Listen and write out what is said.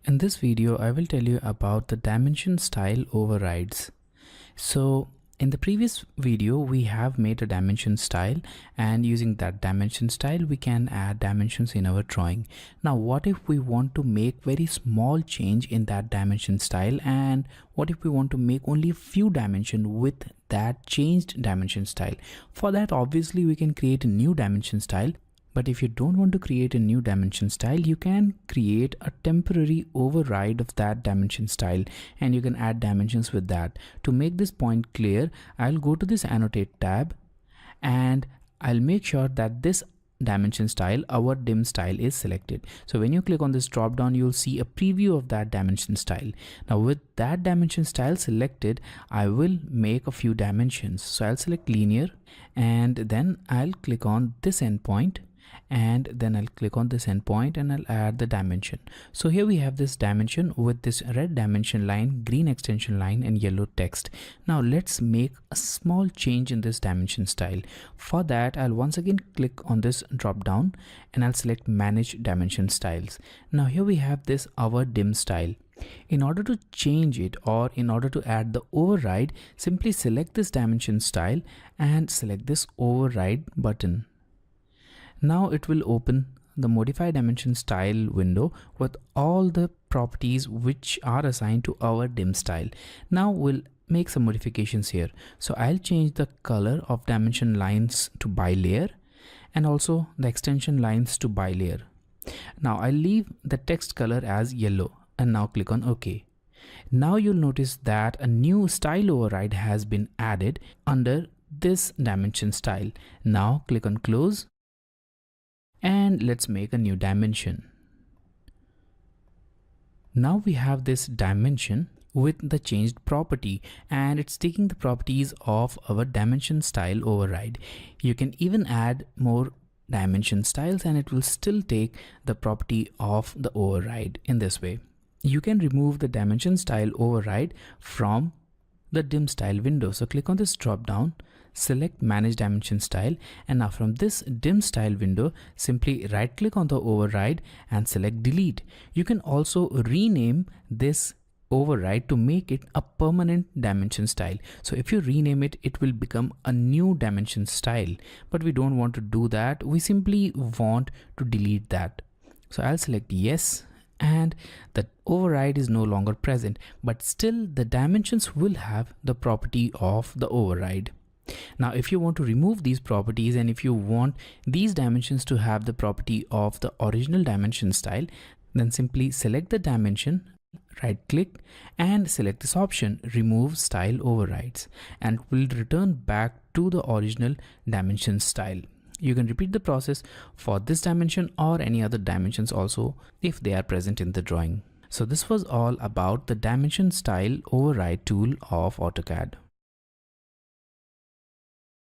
In this video, I will tell you about the dimension style overrides. So in the previous video, we have made a dimension style, and using that dimension style, we can add dimensions in our drawing. Now, what if we want to make very small change in that dimension style? And what if we want to make only a few dimensions with that changed dimension style? For that, obviously, we can create a new dimension style. But if you don't want to create a new dimension style, you can create a temporary override of that dimension style, and you can add dimensions with that. To make this point clear, I'll go to this annotate tab and I'll make sure that this dimension style, our dim style, is selected. So when you click on this drop down, you'll see a preview of that dimension style. Now with that dimension style selected, I will make a few dimensions. So I'll select linear, and then I'll click on this endpoint, and then I'll click on this endpoint and I'll add the dimension. So here we have this dimension with this red dimension line, green extension line, and yellow text. Now let's make a small change in this dimension style. For that, I'll once again click on this drop down and I'll select manage dimension styles. Now here we have this our dim style. In order to change it, or in order to add the override, simply select this dimension style and select this override button. Now it will open the modify dimension style window with all the properties which are assigned to our dim style. Now we'll make some modifications here. So I'll change the color of dimension lines to bilayer, and also the extension lines to bilayer. Now I'll leave the text color as yellow, and now click on OK. Now you'll notice that a new style override has been added under this dimension style. Now click on close. And let's make a new dimension. Now we have this dimension with the changed property, and it's taking the properties of our dimension style override. You can even add more dimension styles and it will still take the property of the override. In this way, you can remove the dimension style override from the dim style window. So click on this drop down, select manage dimension style, and now from this dim style window, simply right click on the override and select delete. You can also rename this override to make it a permanent dimension style. So if you rename it, it will become a new dimension style, but we don't want to do that. We simply want to delete that. So I'll select yes, and the override is no longer present, but still the dimensions will have the property of the override. Now if you want to remove these properties, and if you want these dimensions to have the property of the original dimension style, then simply select the dimension, right click, and select this option, remove style overrides, and it will return back to the original dimension style. You can repeat the process for this dimension or any other dimensions also if they are present in the drawing. So this was all about the dimension style override tool of AutoCAD.